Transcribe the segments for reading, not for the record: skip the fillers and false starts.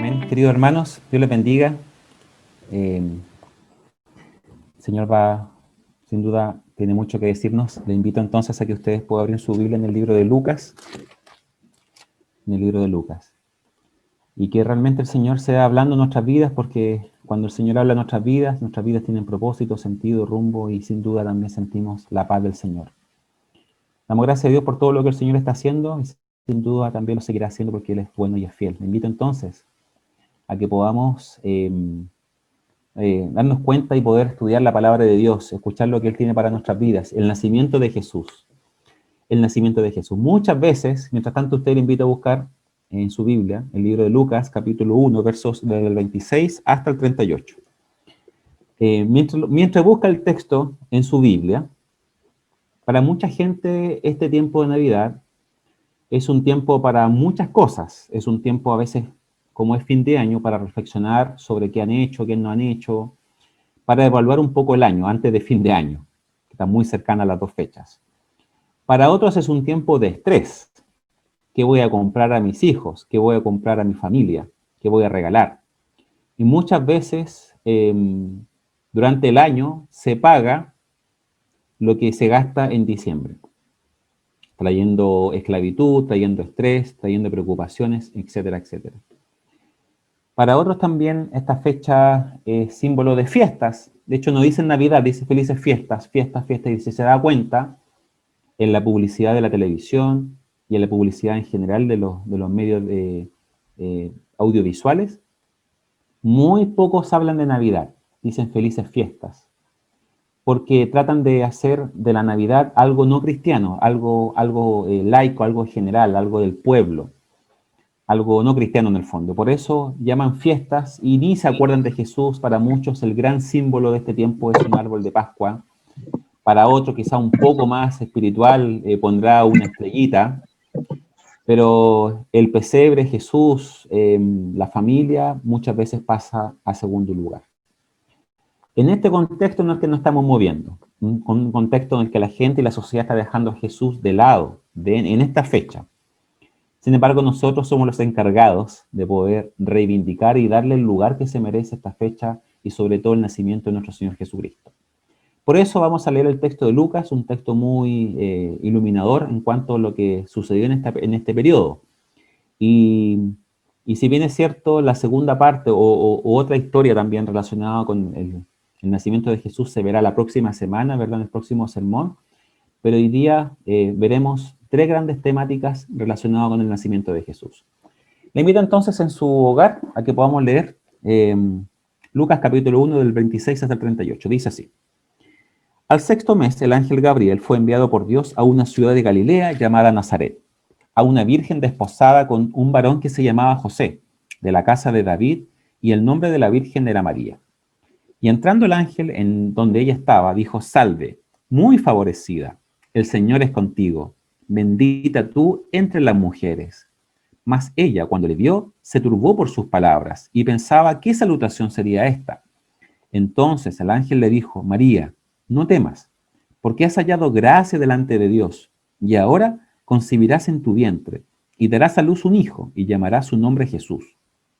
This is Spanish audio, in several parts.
Amén. Queridos hermanos, Dios les bendiga. El Señor va, sin duda, tiene mucho que decirnos. Le invito entonces a que ustedes puedan abrir su Biblia en el libro de Lucas. En el libro de Lucas. Y que realmente el Señor sea hablando en nuestras vidas, porque cuando el Señor habla en nuestras vidas tienen propósito, sentido, rumbo, y sin duda también sentimos la paz del Señor. Damos gracias a Dios por todo lo que el Señor está haciendo, y sin duda también lo seguirá haciendo porque Él es bueno y es fiel. Le invito entonces a que podamos darnos cuenta y poder estudiar la palabra de Dios, escuchar lo que Él tiene para nuestras vidas, el nacimiento de Jesús. El nacimiento de Jesús. Muchas veces, mientras tanto usted le invita a buscar en su Biblia, el libro de Lucas, capítulo 1, versos del 26 hasta el 38. Mientras busca el texto en su Biblia, para mucha gente este tiempo de Navidad es un tiempo para muchas cosas. Es un tiempo a veces, como es fin de año, para reflexionar sobre qué han hecho, qué no han hecho, para evaluar un poco el año antes de fin de año, que está muy cercana a las dos fechas. Para otros es un tiempo de estrés. ¿Qué voy a comprar a mis hijos? ¿Qué voy a comprar a mi familia? ¿Qué voy a regalar? Y muchas veces durante el año se paga lo que se gasta en diciembre, trayendo esclavitud, trayendo estrés, trayendo preocupaciones, etcétera, etcétera. Para otros también esta fecha es símbolo de fiestas. De hecho, no dice Navidad, dice felices fiestas, fiestas, fiestas. Y si se da cuenta, en la publicidad de la televisión y en la publicidad en general de los medios audiovisuales, muy pocos hablan de Navidad, dicen felices fiestas, porque tratan de hacer de la Navidad algo no cristiano, algo laico, algo general, algo del pueblo, algo no cristiano en el fondo. Por eso llaman fiestas y ni se acuerdan de Jesús. Para muchos el gran símbolo de este tiempo es un árbol de Pascua. Para otro, quizá un poco más espiritual, pondrá una estrellita, pero el pesebre, Jesús, la familia, muchas veces pasa a segundo lugar. En este contexto en el que nos estamos moviendo, un contexto en el que la gente y la sociedad está dejando a Jesús de lado en esta fecha. Sin embargo, nosotros somos los encargados de poder reivindicar y darle el lugar que se merece esta fecha y sobre todo el nacimiento de nuestro Señor Jesucristo. Por eso vamos a leer el texto de Lucas, un texto muy iluminador en cuanto a lo que sucedió en este periodo. Y si bien es cierto, la segunda parte o otra historia también relacionada con el nacimiento de Jesús se verá la próxima semana, ¿verdad? En el próximo sermón. Pero hoy día veremos tres grandes temáticas relacionadas con el nacimiento de Jesús. Le invito entonces en su hogar a que podamos leer Lucas capítulo 1 del 26 hasta el 38. Dice así. Al sexto mes, el ángel Gabriel fue enviado por Dios a una ciudad de Galilea llamada Nazaret, a una virgen desposada con un varón que se llamaba José, de la casa de David, y el nombre de la virgen era María. Y entrando el ángel en donde ella estaba, dijo, salve, muy favorecida, el Señor es contigo, bendita tú entre las mujeres. Mas ella, cuando le vio, se turbó por sus palabras, y pensaba qué salutación sería esta. Entonces el ángel le dijo, María, no temas, porque has hallado gracia delante de Dios, y ahora concebirás en tu vientre, y darás a luz un hijo, y llamarás su nombre Jesús.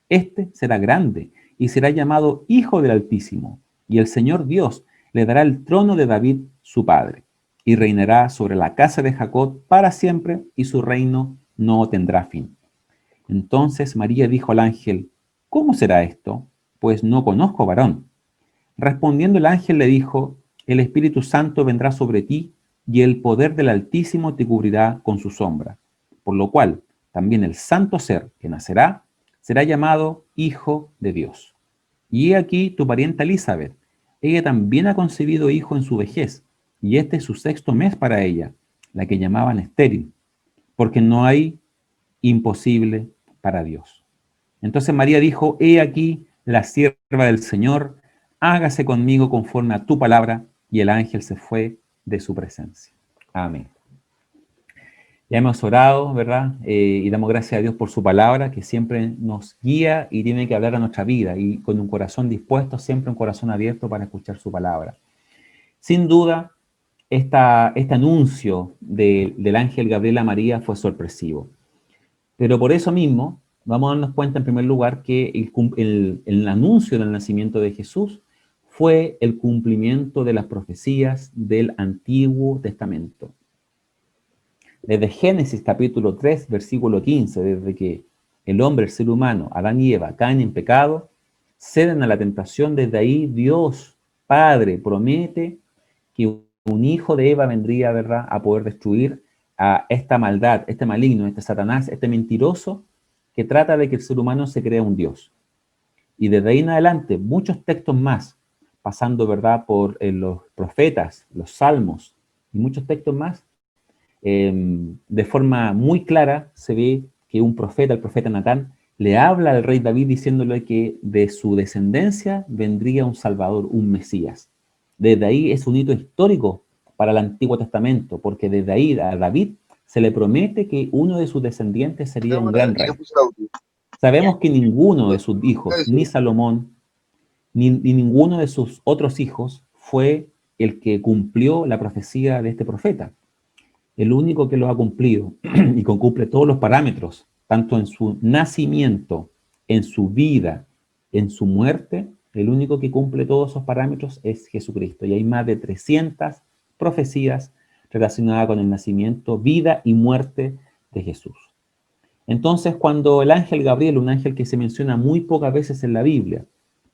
Este será grande, y será llamado Hijo del Altísimo, y el Señor Dios le dará el trono de David, su padre, y reinará sobre la casa de Jacob para siempre, y su reino no tendrá fin. Entonces María dijo al ángel, ¿cómo será esto? Pues no conozco varón. Respondiendo el ángel le dijo, el Espíritu Santo vendrá sobre ti y el poder del Altísimo te cubrirá con su sombra, por lo cual también el santo ser que nacerá será llamado Hijo de Dios. Y he aquí tu parienta Elizabeth, ella también ha concebido hijo en su vejez, y este es su sexto mes para ella, la que llamaban estéril, porque no hay imposible para Dios. Entonces María dijo, he aquí la sierva del Señor, hágase conmigo conforme a tu palabra, y el ángel se fue de su presencia. Amén. Ya hemos orado, ¿verdad? Y damos gracias a Dios por su palabra, que siempre nos guía y tiene que hablar a nuestra vida, y con un corazón dispuesto, siempre un corazón abierto para escuchar su palabra. Sin duda, este anuncio del ángel Gabriel a María fue sorpresivo. Pero por eso mismo, vamos a darnos cuenta en primer lugar que el anuncio del nacimiento de Jesús fue el cumplimiento de las profecías del Antiguo Testamento. Desde Génesis capítulo 3, versículo 15, desde que el hombre, el ser humano, Adán y Eva, caen en pecado, ceden a la tentación, desde ahí Dios Padre promete que un hijo de Eva vendría, ¿verdad?, a poder destruir a esta maldad, este maligno, este Satanás, este mentiroso, que trata de que el ser humano se crea un Dios. Y desde ahí en adelante, muchos textos más, pasando, ¿verdad?, por los profetas, los salmos, y muchos textos más, de forma muy clara se ve que un profeta, el profeta Natán, le habla al rey David diciéndole que de su descendencia vendría un Salvador, un Mesías. Desde ahí es un hito histórico para el Antiguo Testamento, porque desde ahí a David se le promete que uno de sus descendientes sería un gran rey. Sabemos que ninguno de sus hijos, ni Salomón, ni ninguno de sus otros hijos fue el que cumplió la profecía de este profeta. El único que lo ha cumplido y que cumple todos los parámetros, tanto en su nacimiento, en su vida, en su muerte, el único que cumple todos esos parámetros es Jesucristo. Y hay más de 300 profecías relacionadas con el nacimiento, vida y muerte de Jesús. Entonces, cuando el ángel Gabriel, un ángel que se menciona muy pocas veces en la Biblia,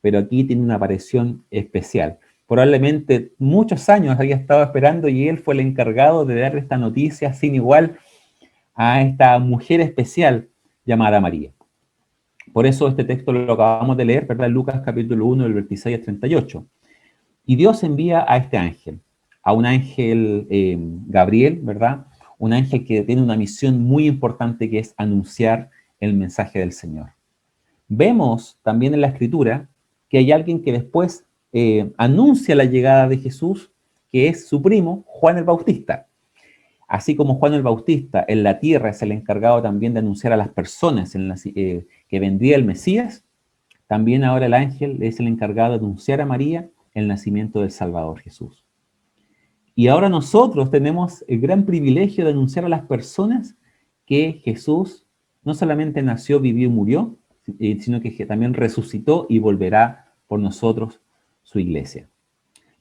pero aquí tiene una aparición especial, probablemente muchos años había estado esperando y él fue el encargado de darle esta noticia sin igual a esta mujer especial llamada María. Por eso este texto lo acabamos de leer, ¿verdad? Lucas capítulo 1, del 26 al 38. Y Dios envía a este ángel, a un ángel Gabriel, ¿verdad? Un ángel que tiene una misión muy importante, que es anunciar el mensaje del Señor. Vemos también en la Escritura que hay alguien que después anuncia la llegada de Jesús, que es su primo, Juan el Bautista. Así como Juan el Bautista en la tierra es el encargado también de anunciar a las personas que vendría el Mesías, también ahora el ángel es el encargado de anunciar a María el nacimiento del Salvador Jesús. Y ahora nosotros tenemos el gran privilegio de anunciar a las personas que Jesús no solamente nació, vivió y murió, sino que también resucitó y volverá por nosotros su iglesia.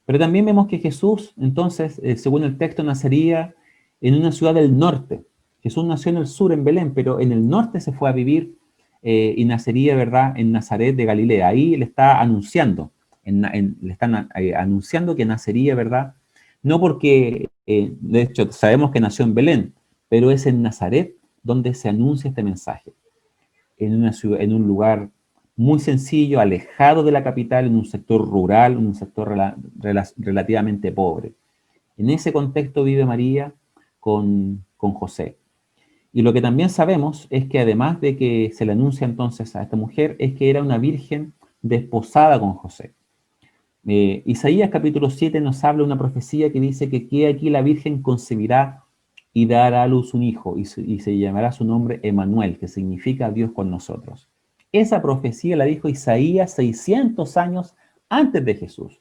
Pero también vemos que Jesús, entonces, según el texto, nacería en una ciudad del norte. Jesús nació en el sur, en Belén, pero en el norte se fue a vivir y nacería, ¿verdad?, en Nazaret de Galilea. Ahí le está anunciando, le están anunciando que nacería, ¿verdad? No porque, de hecho, sabemos que nació en Belén, pero es en Nazaret donde se anuncia este mensaje. En una ciudad, en un lugar muy sencillo, alejado de la capital, en un sector rural, un sector relativamente pobre. En ese contexto vive María con José. Y lo que también sabemos es que además de que se le anuncia entonces a esta mujer, es que era una virgen desposada con José. Isaías capítulo 7 nos habla de una profecía que dice que aquí la virgen concebirá y dará a luz un hijo, y se llamará su nombre Emmanuel, que significa Dios con nosotros. Esa profecía la dijo Isaías 600 años antes de Jesús.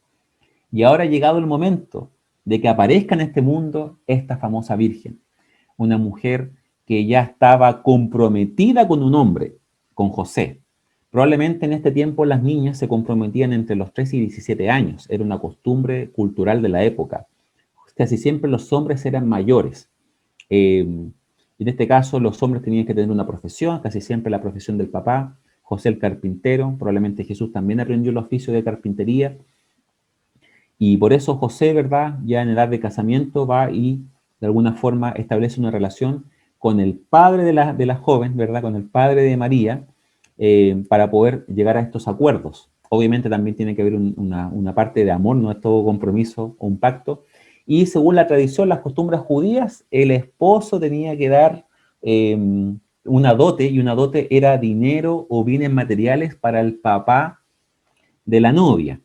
Y ahora ha llegado el momento de que aparezca en este mundo esta famosa virgen, una mujer que ya estaba comprometida con un hombre, con José. Probablemente en este tiempo las niñas se comprometían entre los 3 y 17 años, era una costumbre cultural de la época. Casi siempre los hombres eran mayores. En este caso los hombres tenían que tener una profesión, casi siempre la profesión del papá, José el carpintero, probablemente Jesús también aprendió el oficio de carpintería, y por eso José, ¿verdad?, ya en edad de casamiento va y de alguna forma establece una relación con el padre de la joven, ¿verdad?, con el padre de María, para poder llegar a estos acuerdos. Obviamente también tiene que haber una parte de amor, no es todo compromiso o un pacto. Y según la tradición, las costumbres judías, el esposo tenía que dar una dote, y una dote era dinero o bienes materiales para el papá de la novia,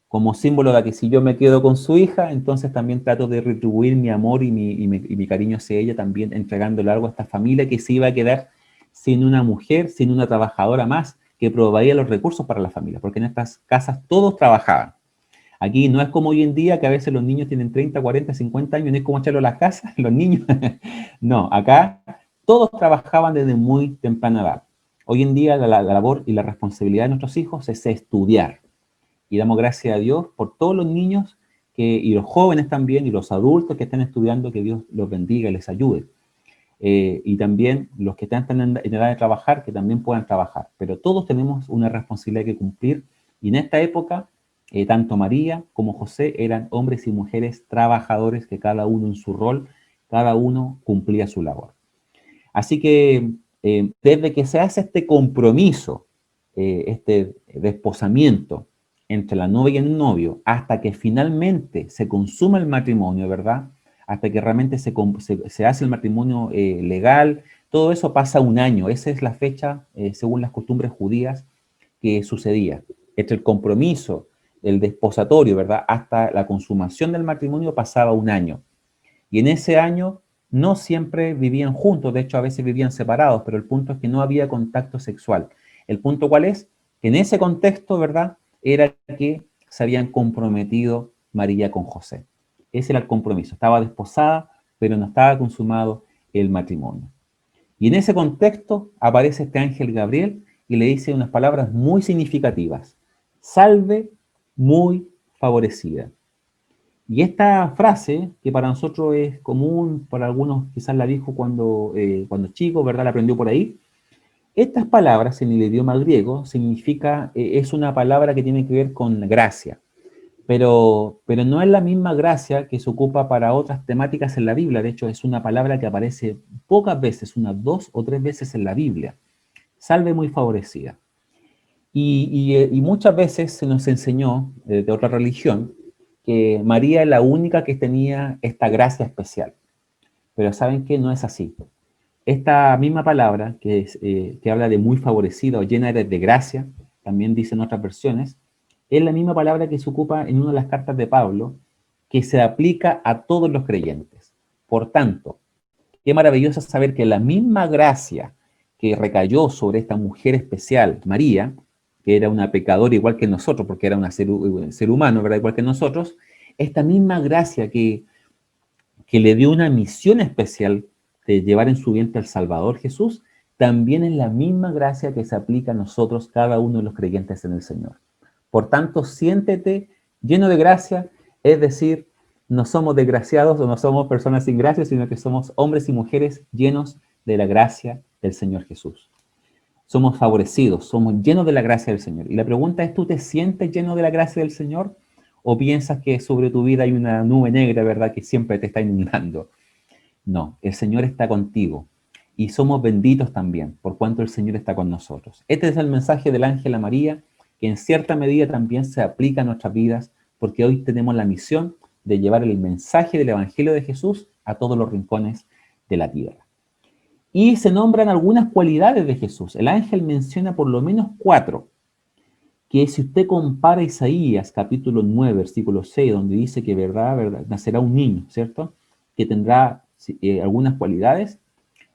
como símbolo de que si yo me quedo con su hija, entonces también trato de retribuir mi amor y mi cariño hacia ella, también entregándole algo a esta familia que se iba a quedar sin una mujer, sin una trabajadora más que proveía los recursos para la familia, porque en estas casas todos trabajaban. Aquí no es como hoy en día que a veces los niños tienen 30, 40, 50 años, no es como echarlo a las casas, los niños. No, acá todos trabajaban desde muy temprana edad. Hoy en día la labor y la responsabilidad de nuestros hijos es estudiar. Y damos gracias a Dios por todos los niños y los jóvenes también, y los adultos que están estudiando, que Dios los bendiga y les ayude. Y también los que están en edad de trabajar, que también puedan trabajar. Pero todos tenemos una responsabilidad que cumplir. Y en esta época, tanto María como José eran hombres y mujeres trabajadores, que cada uno en su rol, cada uno cumplía su labor. Así que desde que se hace este compromiso, este desposamiento entre la novia y el novio, hasta que finalmente se consuma el matrimonio, ¿verdad? Hasta que realmente se hace el matrimonio legal, todo eso pasa un año. Esa es la fecha, según las costumbres judías, que sucedía. Entre el compromiso, el desposatorio, ¿verdad? Hasta la consumación del matrimonio pasaba un año. Y en ese año no siempre vivían juntos, de hecho a veces vivían separados, pero el punto es que no había contacto sexual. ¿El punto cuál es? Que en ese contexto, ¿verdad? Era que se habían comprometido María con José. Ese era el compromiso. Estaba desposada, pero no estaba consumado el matrimonio. Y en ese contexto aparece este ángel Gabriel y le dice unas palabras muy significativas. Salve, muy favorecida. Y esta frase, que para nosotros es común, para algunos quizás la dijo cuando chico, ¿verdad? La aprendió por ahí. Estas palabras en el idioma griego significa, es una palabra que tiene que ver con gracia, pero no es la misma gracia que se ocupa para otras temáticas en la Biblia. De hecho, es una palabra que aparece pocas veces, unas 2 o 3 veces en la Biblia. Salve muy favorecida. Y muchas veces se nos enseñó de otra religión que María es la única que tenía esta gracia especial. Pero ¿saben qué? No es así. Esta misma palabra que habla de muy favorecida o llena de gracia, también dicen otras versiones, es la misma palabra que se ocupa en una de las cartas de Pablo, que se aplica a todos los creyentes. Por tanto, qué maravilloso saber que la misma gracia que recayó sobre esta mujer especial, María, que era una pecadora igual que nosotros, porque era un ser humano, ¿verdad? Igual que nosotros, esta misma gracia que le dio una misión especial de llevar en su vientre al Salvador Jesús, también es la misma gracia que se aplica a nosotros, cada uno de los creyentes en el Señor. Por tanto, siéntete lleno de gracia, es decir, no somos desgraciados o no somos personas sin gracia, sino que somos hombres y mujeres llenos de la gracia del Señor Jesús. Somos favorecidos, somos llenos de la gracia del Señor. Y la pregunta es, ¿tú te sientes lleno de la gracia del Señor? ¿O piensas que sobre tu vida hay una nube negra, verdad, que siempre te está inundando? No, el Señor está contigo. Y somos benditos también, por cuanto el Señor está con nosotros. Este es el mensaje del ángel a María, que en cierta medida también se aplica a nuestras vidas, porque hoy tenemos la misión de llevar el mensaje del Evangelio de Jesús a todos los rincones de la tierra. Y se nombran algunas cualidades de Jesús. El ángel menciona por lo menos 4, que si usted compara Isaías capítulo 9, versículo 6, donde dice que verdad, nacerá un niño, ¿cierto? Que tendrá algunas cualidades.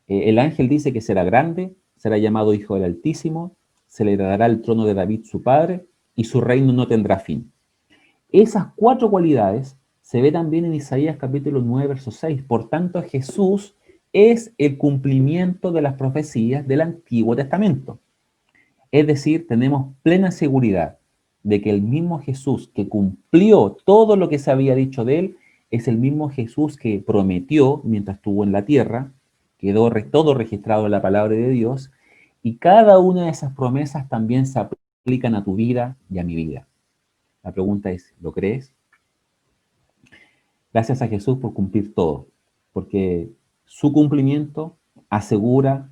El ángel dice que será grande, será llamado Hijo del Altísimo, se le dará el trono de David su padre, y su reino no tendrá fin. Esas 4 cualidades se ve también en Isaías capítulo 9, verso 6. Por tanto, Jesús es el cumplimiento de las profecías del Antiguo Testamento. Es decir, tenemos plena seguridad de que el mismo Jesús que cumplió todo lo que se había dicho de él, es el mismo Jesús que prometió mientras estuvo en la tierra, quedó todo registrado en la palabra de Dios, y cada una de esas promesas también se aplican a tu vida y a mi vida. La pregunta es, ¿lo crees? Gracias a Jesús por cumplir todo, porque su cumplimiento asegura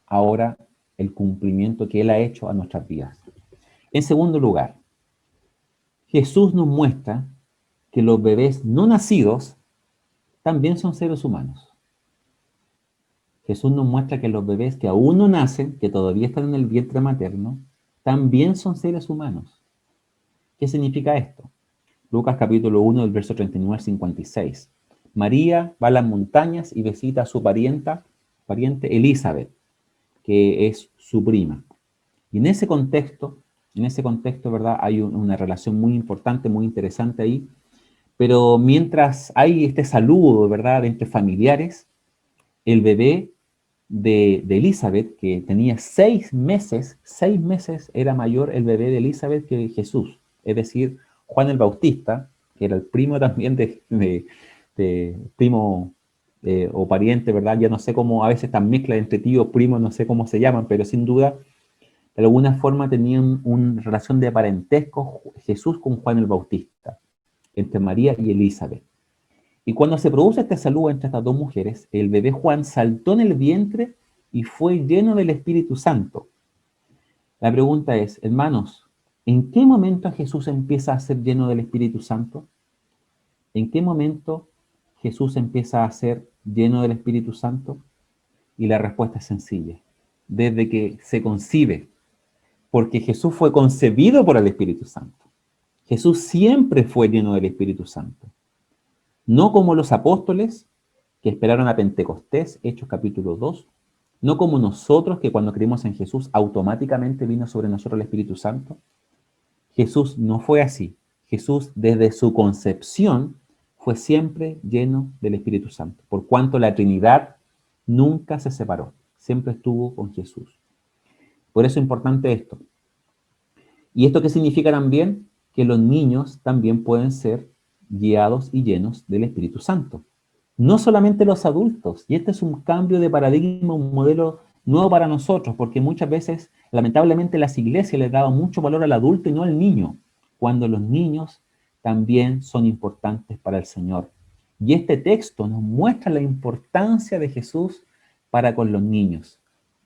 ahora el cumplimiento que Él ha hecho a nuestras vidas. En segundo lugar, Jesús nos muestra que los bebés no nacidos también son seres humanos. Jesús nos muestra que los bebés que aún no nacen, que todavía están en el vientre materno, también son seres humanos. ¿Qué significa esto? Lucas capítulo 1, del verso 39 al 56. María va a las montañas y visita a su pariente Elizabeth, que es su prima. Y en ese contexto, ¿verdad? Hay una relación muy importante, muy interesante ahí. Pero mientras hay este saludo, ¿verdad? Entre familiares, el bebé de Elizabeth, que tenía 6 meses era mayor el bebé de Elizabeth que Jesús. Es decir, Juan el Bautista, que era el primo también de primo o pariente, ¿verdad? Ya no sé cómo, a veces están mezclas entre tíos, primos, no sé cómo se llaman, pero sin duda, de alguna forma tenían una relación de parentesco Jesús con Juan el Bautista, entre María y Elizabeth. Y cuando se produce este saludo entre estas dos mujeres, el bebé Juan saltó en el vientre y fue lleno del Espíritu Santo. La pregunta es, hermanos, ¿en qué momento Jesús empieza a ser lleno del Espíritu Santo? ¿En qué momento Jesús empieza a ser lleno del Espíritu Santo? Y la respuesta es sencilla. Desde que se concibe, porque Jesús fue concebido por el Espíritu Santo. Jesús siempre fue lleno del Espíritu Santo. No como los apóstoles que esperaron a Pentecostés, Hechos capítulo 2, no como nosotros que cuando creímos en Jesús automáticamente vino sobre nosotros el Espíritu Santo. Jesús no fue así. Jesús desde su concepción fue siempre lleno del Espíritu Santo, por cuanto la Trinidad nunca se separó, siempre estuvo con Jesús. Por eso es importante esto. ¿Y esto qué significa también? Que los niños también pueden ser guiados y llenos del Espíritu Santo. No solamente los adultos, y este es un cambio de paradigma, un modelo nuevo para nosotros, porque muchas veces, lamentablemente, las iglesias les daban mucho valor al adulto y no al niño, cuando los niños también son importantes para el Señor. Y este texto nos muestra la importancia de Jesús para con los niños,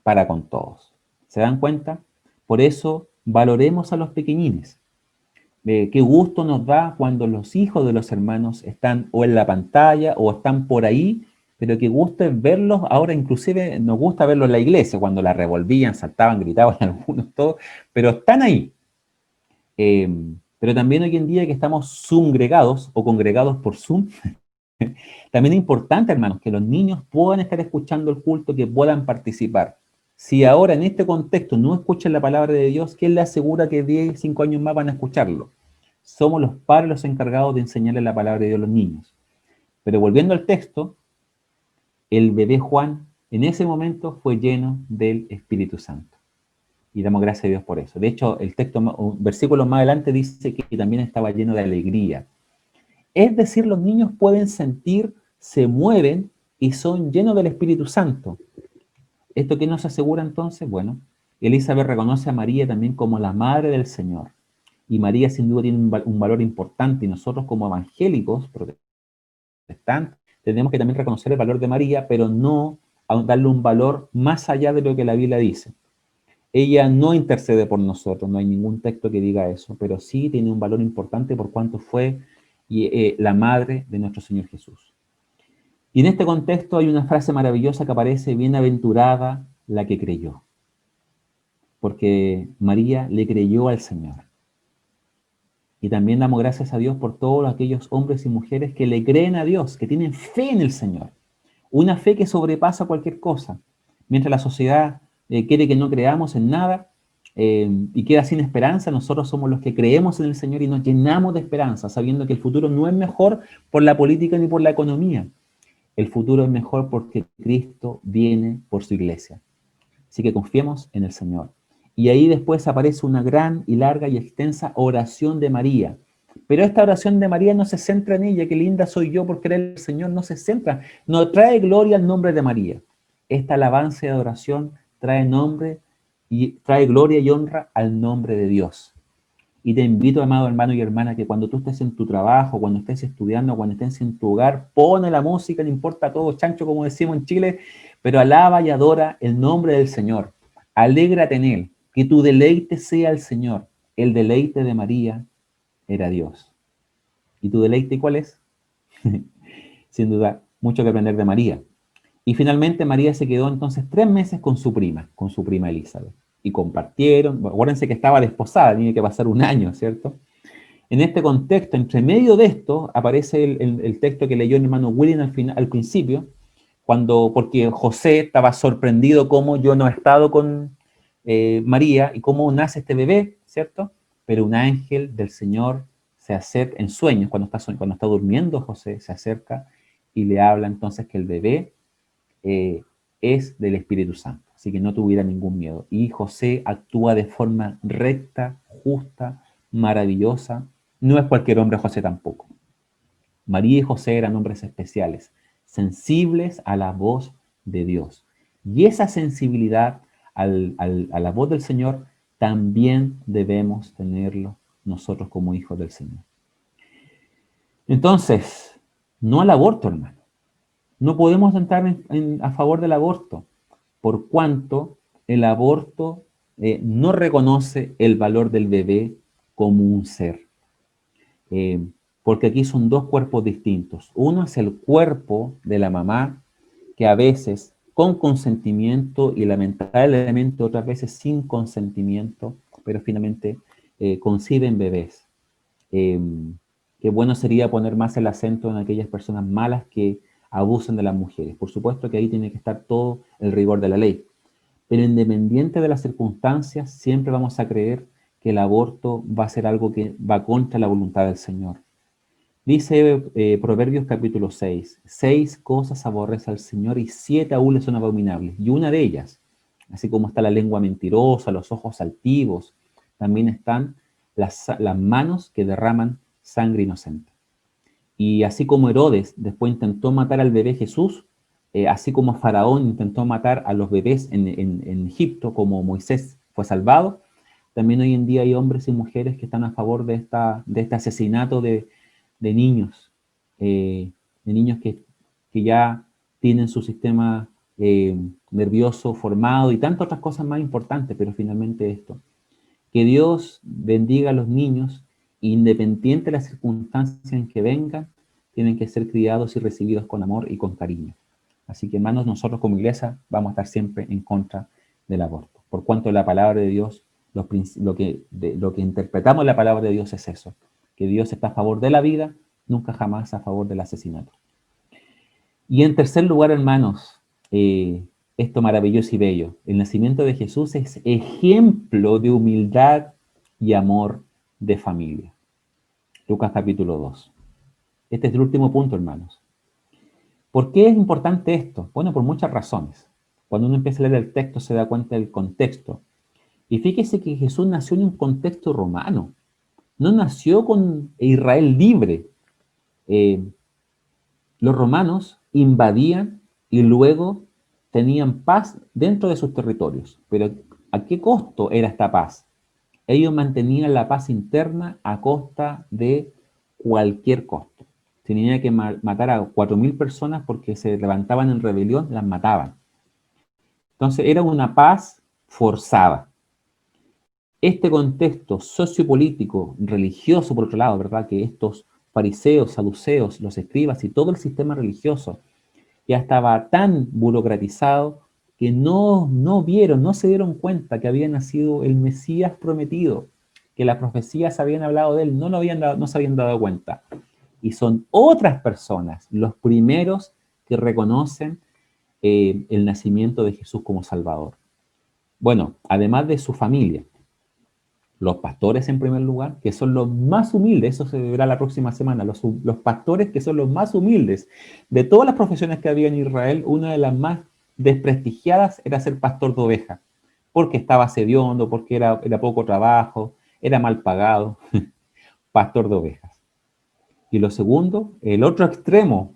para con todos. ¿Se dan cuenta? Por eso valoremos a los pequeñines. Qué gusto nos da cuando los hijos de los hermanos están o en la pantalla o están por ahí, pero qué gusto es verlos. Ahora inclusive nos gusta verlos en la iglesia, cuando la revolvían, saltaban, gritaban algunos, todos, pero están ahí. Eh, pero también hoy en día que estamos Zoom-gregados o congregados por Zoom, también es importante, hermanos, que los niños puedan estar escuchando el culto, que puedan participar. Si ahora en este contexto no escuchan la palabra de Dios, ¿quién le asegura que 10, 5 años más van a escucharlo? Somos los padres los encargados de enseñarle la palabra de Dios a los niños. Pero volviendo al texto, el bebé Juan en ese momento fue lleno del Espíritu Santo. Y damos gracias a Dios por eso. De hecho, el texto, un versículo más adelante dice que también estaba lleno de alegría. Es decir, los niños pueden sentir, se mueven y son llenos del Espíritu Santo. ¿Esto qué nos asegura entonces? Bueno, Elizabeth reconoce a María también como la madre del Señor. Y María sin duda tiene un valor importante, y nosotros como evangélicos protestantes tenemos que también reconocer el valor de María, pero no darle un valor más allá de lo que la Biblia dice. Ella no intercede por nosotros, no hay ningún texto que diga eso, pero sí tiene un valor importante por cuanto fue la madre de nuestro Señor Jesús. Y en este contexto hay una frase maravillosa que aparece: bienaventurada la que creyó, porque María le creyó al Señor. Y también damos gracias a Dios por todos aquellos hombres y mujeres que le creen a Dios, que tienen fe en el Señor. Una fe que sobrepasa cualquier cosa. Mientras la sociedad quiere que no creamos en nada y queda sin esperanza, nosotros somos los que creemos en el Señor y nos llenamos de esperanza, sabiendo que el futuro no es mejor por la política ni por la economía. El futuro es mejor porque Cristo viene por su iglesia. Así que confiemos en el Señor. Y ahí después aparece una gran y larga y extensa oración de María. Pero esta oración de María no se centra en ella, qué linda soy yo por creer en el Señor, no se centra, no trae gloria al nombre de María. Esta alabanza y adoración trae nombre y trae gloria y honra al nombre de Dios. Y te invito, amado hermano y hermana, que cuando tú estés en tu trabajo, cuando estés estudiando, cuando estés en tu hogar, pone la música, no importa todo, chancho, como decimos en Chile, pero alaba y adora el nombre del Señor. Alégrate en Él, que tu deleite sea el Señor. El deleite de María era Dios. ¿Y tu deleite cuál es? Sin duda, mucho que aprender de María. Y finalmente María se quedó entonces 3 meses con su prima Elizabeth. Y compartieron, acuérdense que estaba desposada, tiene que pasar un año, ¿cierto? En este contexto, entre medio de esto, aparece el texto que leyó el hermano William al principio, porque José estaba sorprendido cómo yo no he estado con María y cómo nace este bebé, ¿cierto? Pero un ángel del Señor se acerca en sueños, cuando está durmiendo José, se acerca y le habla entonces que el bebé es del Espíritu Santo, así que no tuviera ningún miedo. Y José actúa de forma recta, justa, maravillosa. No es cualquier hombre José tampoco. María y José eran hombres especiales, sensibles a la voz de Dios. Y esa sensibilidad a la voz del Señor también debemos tenerlo nosotros como hijos del Señor. Entonces, no al aborto, hermano. No podemos entrar a favor del aborto, por cuanto el aborto no reconoce el valor del bebé como un ser. Porque aquí son dos cuerpos distintos. Uno es el cuerpo de la mamá, que a veces con consentimiento y lamentablemente otras veces sin consentimiento, pero finalmente conciben bebés. Qué bueno sería poner más el acento en aquellas personas malas que abusan de las mujeres. Por supuesto que ahí tiene que estar todo el rigor de la ley. Pero independiente de las circunstancias, siempre vamos a creer que el aborto va a ser algo que va contra la voluntad del Señor. Dice Proverbios capítulo 6, 6 cosas aborrece al Señor y 7 aún le son abominables. Y una de ellas, así como está la lengua mentirosa, los ojos altivos, también están las manos que derraman sangre inocente. Y así como Herodes después intentó matar al bebé Jesús, así como Faraón intentó matar a los bebés en Egipto, como Moisés fue salvado, también hoy en día hay hombres y mujeres que están a favor de este asesinato de niños, de niños que ya tienen su sistema nervioso formado y tantas otras cosas más importantes, pero finalmente esto. Que Dios bendiga a los niños, independiente de las circunstancias en que vengan, tienen que ser criados y recibidos con amor y con cariño. Así que, hermanos, nosotros como iglesia vamos a estar siempre en contra del aborto. Por cuanto la palabra de Dios, lo que interpretamos en la palabra de Dios es eso, que Dios está a favor de la vida, nunca jamás a favor del asesinato. Y en tercer lugar, hermanos, esto maravilloso y bello, el nacimiento de Jesús es ejemplo de humildad y amor de familia. Lucas capítulo 2. Este es el último punto, hermanos. ¿Por qué es importante esto? Bueno, por muchas razones. Cuando uno empieza a leer el texto se da cuenta del contexto. Y fíjese que Jesús nació en un contexto romano. No nació con Israel libre. Los romanos invadían y luego tenían paz dentro de sus territorios. Pero ¿a qué costo era esta paz? Ellos mantenían la paz interna a costa de cualquier costo. Si tenía que matar a 4.000 personas porque se levantaban en rebelión, las mataban. Entonces era una paz forzada. Este contexto sociopolítico, religioso, por otro lado, ¿verdad? Que estos fariseos, saduceos, los escribas y todo el sistema religioso ya estaba tan burocratizado que no vieron, no se dieron cuenta que había nacido el Mesías prometido, que las profecías habían hablado de él, no se habían dado cuenta. Y son otras personas los primeros que reconocen el nacimiento de Jesús como Salvador. Bueno, además de su familia, los pastores en primer lugar, que son los más humildes, eso se verá la próxima semana, los pastores que son los más humildes. De todas las profesiones que había en Israel, una de las más desprestigiadas era ser pastor de oveja, porque estaba hediondo, porque era poco trabajo, era mal pagado, pastor de ovejas. Y lo segundo, el otro extremo,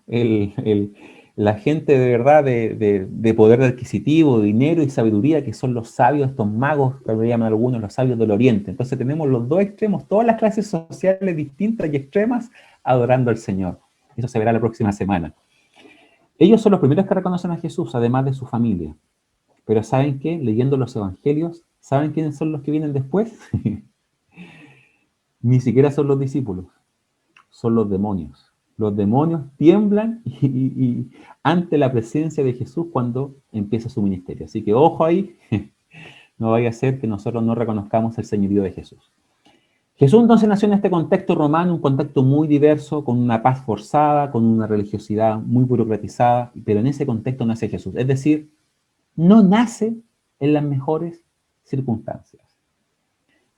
la gente de verdad de poder adquisitivo, dinero y sabiduría, que son los sabios, estos magos, que lo llaman algunos, los sabios del Oriente. Entonces tenemos los dos extremos, todas las clases sociales distintas y extremas adorando al Señor. Eso se verá la próxima semana. Ellos son los primeros que reconocen a Jesús, además de su familia. Pero ¿saben qué? Leyendo los evangelios, ¿saben quiénes son los que vienen después? Ni siquiera son los discípulos, son los demonios. Los demonios tiemblan ante la presencia de Jesús cuando empieza su ministerio. Así que ojo ahí, no vaya a ser que nosotros no reconozcamos el señorío de Jesús. Jesús entonces nació en este contexto romano, un contexto muy diverso, con una paz forzada, con una religiosidad muy burocratizada, pero en ese contexto nace Jesús. Es decir, no nace en las mejores circunstancias.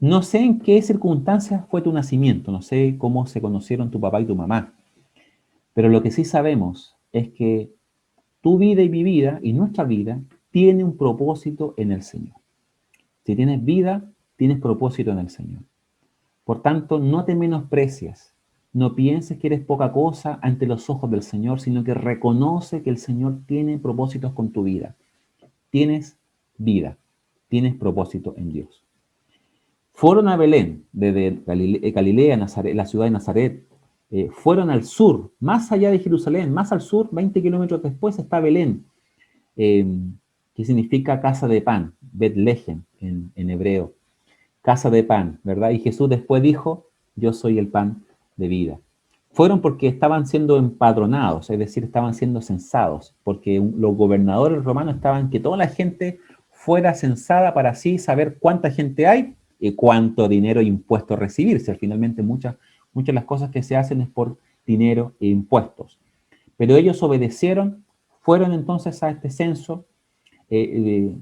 No sé en qué circunstancias fue tu nacimiento, no sé cómo se conocieron tu papá y tu mamá, pero lo que sí sabemos es que Tu vida y mi vida y nuestra vida tiene un propósito en el Señor. Si tienes vida, tienes propósito en el Señor. Por tanto, no te menosprecies. No pienses que eres poca cosa ante los ojos del Señor, sino que reconoce que el Señor tiene propósitos con tu vida. Tienes vida, tienes propósito en Dios. Fueron a Belén, desde Galilea, Nazaret, la ciudad de Nazaret. Fueron al sur, más allá de Jerusalén, más al sur, 20 kilómetros después está Belén, eh, que significa casa de pan, Betlehem en hebreo, casa de pan, ¿verdad? Y Jesús después dijo, yo soy el pan de vida. Fueron porque estaban siendo empadronados, es decir, estaban siendo censados, porque los gobernadores romanos estaban que toda la gente fuera censada para así saber cuánta gente hay y cuánto dinero e impuestos recibir. Si finalmente muchas de las cosas que se hacen es por dinero e impuestos. Pero ellos obedecieron, fueron entonces a este censo,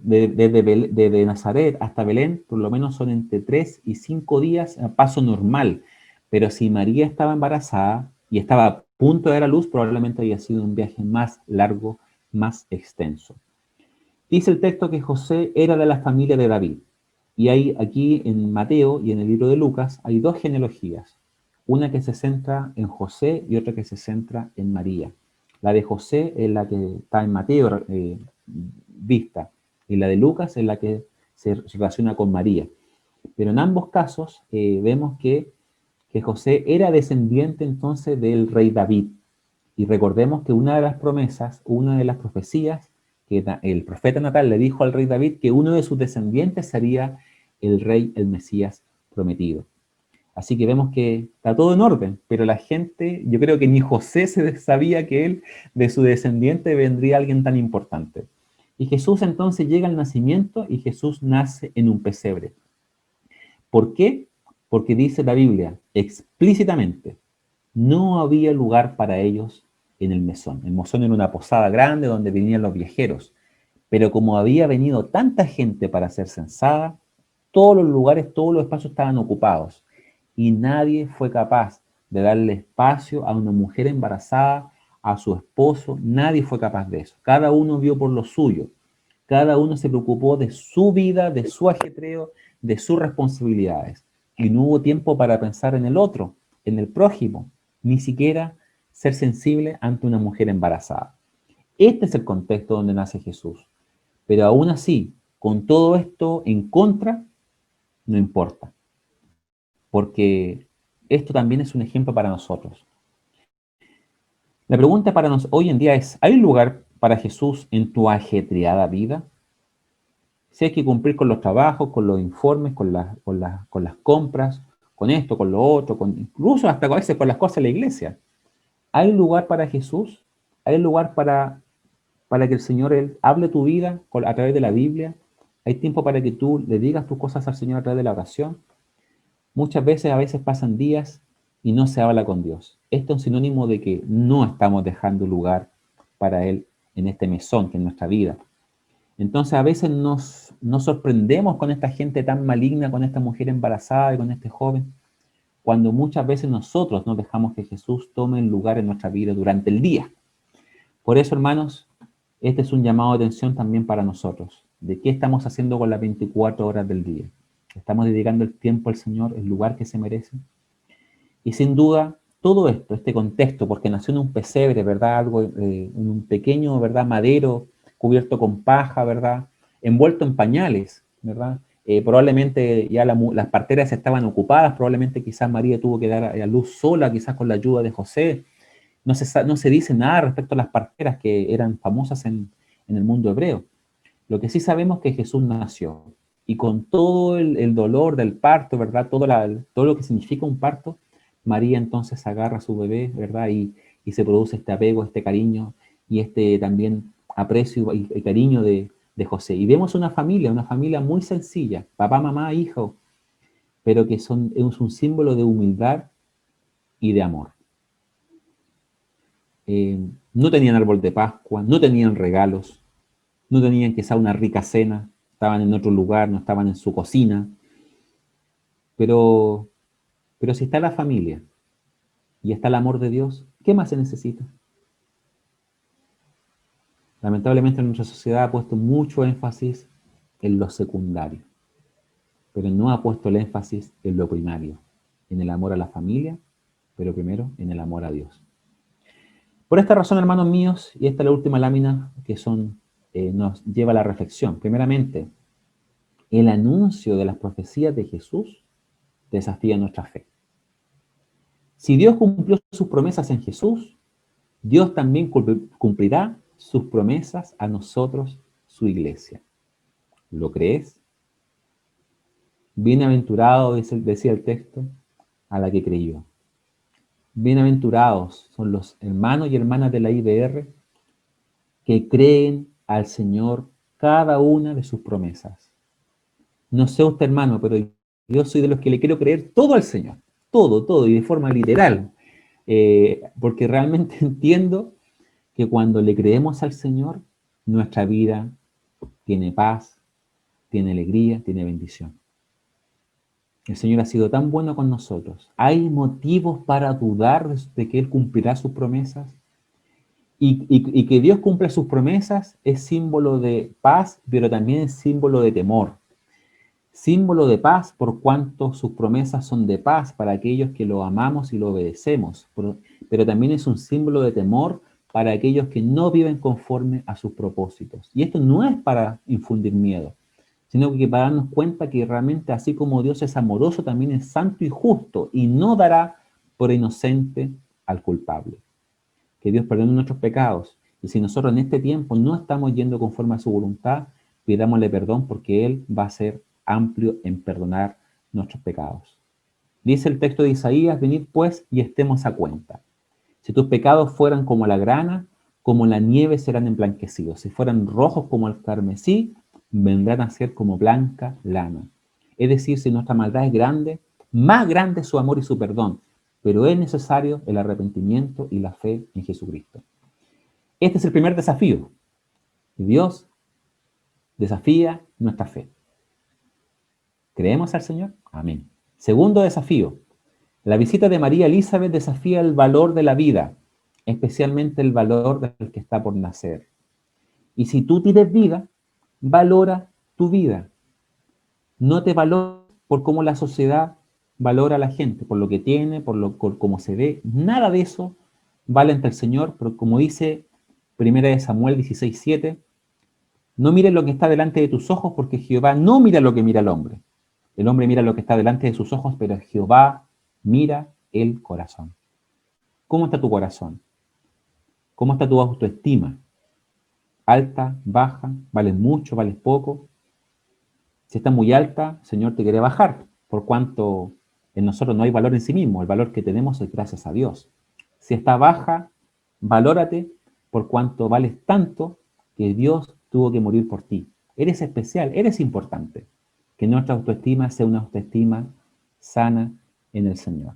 desde Nazaret hasta Belén, por lo menos son entre 3 y 5 días a paso normal. Pero si María estaba embarazada y estaba a punto de dar a luz, probablemente había sido un viaje más largo, más extenso. Dice el texto que José era de la familia de David. Y hay aquí en Mateo y en el libro de Lucas hay dos genealogías. Una que se centra en José y otra que se centra en María. La de José es la que está en Mateo vista y la de Lucas es la que se relaciona con María. Pero en ambos casos vemos que José era descendiente entonces del rey David. Y recordemos que una de las promesas, una de las profecías, que el profeta Natal le dijo al rey David que uno de sus descendientes sería el rey, el Mesías prometido. Así que vemos que está todo en orden, pero la gente, yo creo que ni José se sabía que él, de su descendiente, vendría alguien tan importante. Y Jesús entonces llega al nacimiento y Jesús nace en un pesebre. ¿Por qué? Porque dice la Biblia explícitamente, no había lugar para ellos en el mesón. El mesón era una posada grande donde venían los viajeros, pero como había venido tanta gente para ser censada, todos los lugares, todos los espacios estaban ocupados y nadie fue capaz de darle espacio a una mujer embarazada, a su esposo, nadie fue capaz de eso. Cada uno vio por lo suyo, cada uno se preocupó de su vida, de su ajetreo, de sus responsabilidades. Y no hubo tiempo para pensar en el otro, en el prójimo, ni siquiera ser sensible ante una mujer embarazada. Este es el contexto donde nace Jesús. Pero aún así, con todo esto en contra, no importa, porque esto también es un ejemplo para nosotros. La pregunta para nosotros hoy en día es, ¿hay lugar para Jesús en tu ajetreada vida? Si hay que cumplir con los trabajos, con los informes, con las compras, con esto, con lo otro, incluso hasta a veces con las cosas de la iglesia. ¿Hay lugar para Jesús? ¿Hay lugar para que el Señor hable tu vida a través de la Biblia? ¿Hay tiempo para que tú le digas tus cosas al Señor a través de la oración? Muchas veces, a veces pasan días y no se habla con Dios. Esto es un sinónimo de que no estamos dejando lugar para Él en este mesón que es nuestra vida. Entonces a veces nos sorprendemos con esta gente tan maligna, con esta mujer embarazada y con este joven, cuando muchas veces nosotros no dejamos que Jesús tome el lugar en nuestra vida durante el día. Por eso, hermanos, este es un llamado de atención también para nosotros. ¿De qué estamos haciendo con las 24 horas del día? ¿Estamos dedicando el tiempo al Señor, el lugar que se merece? Y sin duda, todo esto, este contexto, porque nació en un pesebre, ¿verdad? Algo, en un pequeño, ¿verdad? Madero, cubierto con paja, ¿verdad? Envuelto en pañales, ¿verdad? Probablemente ya las parteras estaban ocupadas, probablemente quizás María tuvo que dar a luz sola, quizás con la ayuda de José. No se dice nada respecto a las parteras que eran famosas en el mundo hebreo. Lo que sí sabemos es que Jesús nació y con todo el dolor del parto, ¿verdad? Todo lo que significa un parto, María entonces agarra a su bebé, ¿verdad? Y se produce este apego, este cariño y este también aprecio y cariño de José. Y vemos una familia muy sencilla, papá, mamá, hijo, pero que es un símbolo de humildad y de amor. No tenían árbol de Pascua, no tenían regalos, no tenían quizá una rica cena, estaban en otro lugar, no estaban en su cocina, pero, pero si está la familia y está el amor de Dios, ¿qué más se necesita? Lamentablemente nuestra sociedad ha puesto mucho énfasis en lo secundario, pero no ha puesto el énfasis en lo primario, en el amor a la familia, pero primero en el amor a Dios. Por esta razón, hermanos míos, y esta es la última lámina que nos lleva a la reflexión. Primeramente, el anuncio de las profecías de Jesús desafía nuestra fe. Si Dios cumplió sus promesas en Jesús, Dios también cumplirá sus promesas a nosotros, su iglesia. ¿Lo crees? Bienaventurado, decía el texto, a la que creyó. Bienaventurados son los hermanos y hermanas de la IBR que creen al Señor cada una de sus promesas. No sé usted, hermano, pero yo soy de los que le quiero creer todo al Señor. Todo, y de forma literal. Porque realmente entiendo que cuando le creemos al Señor, nuestra vida tiene paz, tiene alegría, tiene bendición. El Señor ha sido tan bueno con nosotros. ¿Hay motivos para dudar de que Él cumplirá sus promesas? Y que Dios cumpla sus promesas es símbolo de paz, pero también es símbolo de temor. Símbolo de paz por cuanto sus promesas son de paz para aquellos que lo amamos y lo obedecemos. Pero también es un símbolo de temor para aquellos que no viven conforme a sus propósitos. Y esto no es para infundir miedo, sino que para darnos cuenta que realmente así como Dios es amoroso, también es santo y justo y no dará por inocente al culpable. Que Dios perdone nuestros pecados. Y si nosotros en este tiempo no estamos yendo conforme a su voluntad, pidámosle perdón porque Él va a ser amplio en perdonar nuestros pecados. Dice el texto de Isaías, venid pues y estemos a cuenta. Si tus pecados fueran como la grana, como la nieve serán emblanquecidos. Si fueran rojos como el carmesí, vendrán a ser como blanca lana. Es decir, si nuestra maldad es grande, más grande es su amor y su perdón, pero es necesario el arrepentimiento y la fe en Jesucristo. Este es el primer desafío. Dios desafía nuestra fe. ¿Creemos al Señor? Amén. Segundo desafío. La visita de María Elizabeth desafía el valor de la vida, especialmente el valor del que está por nacer. Y si tú tienes vida, valora tu vida. No te valores por cómo la sociedad valora a la gente, por lo que tiene, por cómo se ve. Nada de eso vale ante el Señor, pero como dice 1 Samuel 16:7, no mires lo que está delante de tus ojos, porque Jehová no mira lo que mira el hombre. El hombre mira lo que está delante de sus ojos, pero Jehová mira el corazón. ¿Cómo está tu corazón? ¿Cómo está tu autoestima? ¿Alta, baja? ¿Vales mucho, vales poco? Si está muy alta, el Señor te quiere bajar, por cuanto en nosotros no hay valor en sí mismo. El valor que tenemos es gracias a Dios. Si está baja, valórate, por cuanto vales tanto que Dios tuvo que morir por ti. Eres especial, eres importante. Que nuestra autoestima sea una autoestima sana en el Señor.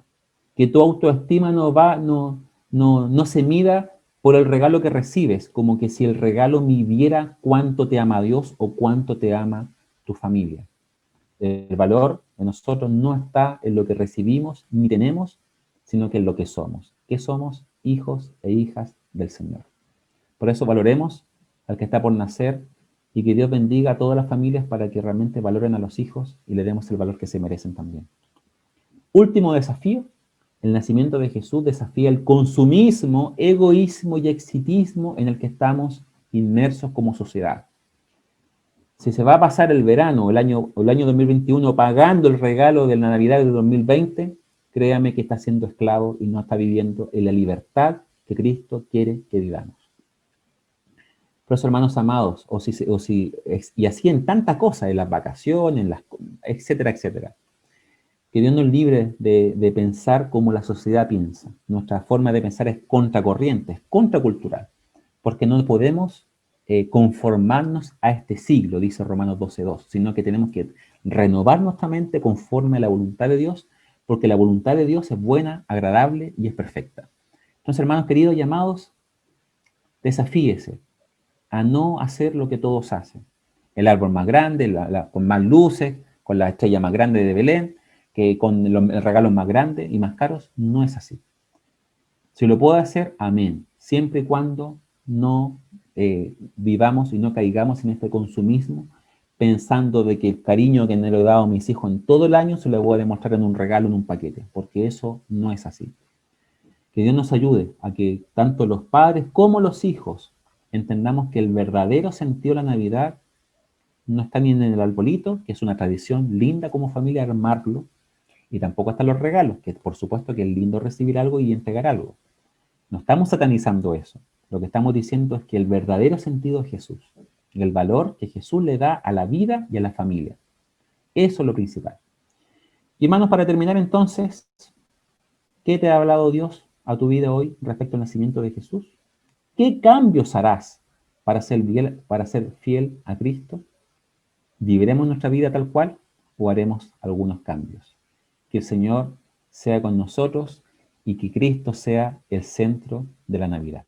Que tu autoestima no se mida por el regalo que recibes, como que si el regalo midiera cuánto te ama Dios o cuánto te ama tu familia. El valor de nosotros no está en lo que recibimos ni tenemos, sino que en lo que somos. Que somos hijos e hijas del Señor. Por eso valoremos al que está por nacer y que Dios bendiga a todas las familias para que realmente valoren a los hijos y le demos el valor que se merecen también. Último desafío, el nacimiento de Jesús desafía el consumismo, egoísmo y exitismo en el que estamos inmersos como sociedad. Si se va a pasar el verano, el año 2021, pagando el regalo de la Navidad del 2020, créame que está siendo esclavo y no está viviendo en la libertad que Cristo quiere que vivamos. Por eso, hermanos amados, y así en tanta cosa, en las vacaciones, etcétera, etcétera. Que Dios nos libre de pensar como la sociedad piensa. Nuestra forma de pensar es contracorriente, es contracultural, porque no podemos conformarnos a este siglo, dice Romanos 12:2, sino que tenemos que renovar nuestra mente conforme a la voluntad de Dios, porque la voluntad de Dios es buena, agradable y es perfecta. Entonces, hermanos queridos y amados, desafíese a no hacer lo que todos hacen. El árbol más grande, con más luces, con la estrella más grande de Belén, que con los regalos más grandes y más caros, no es así. Si lo puedo hacer, amén, siempre y cuando no vivamos y no caigamos en este consumismo, pensando de que el cariño que me lo he dado a mis hijos en todo el año se lo voy a demostrar en un regalo, en un paquete, porque eso no es así. Que Dios nos ayude a que tanto los padres como los hijos entendamos que el verdadero sentido de la Navidad no está ni en el arbolito, que es una tradición linda como familia armarlo, y tampoco están los regalos, que por supuesto que es lindo recibir algo y entregar algo. No estamos satanizando eso. Lo que estamos diciendo es que el verdadero sentido es Jesús, el valor que Jesús le da a la vida y a la familia. Eso es lo principal. Y hermanos, para terminar entonces, ¿qué te ha hablado Dios a tu vida hoy respecto al nacimiento de Jesús? ¿Qué cambios harás para ser fiel a Cristo? ¿Viviremos nuestra vida tal cual o haremos algunos cambios? Que el Señor sea con nosotros y que Cristo sea el centro de la Navidad.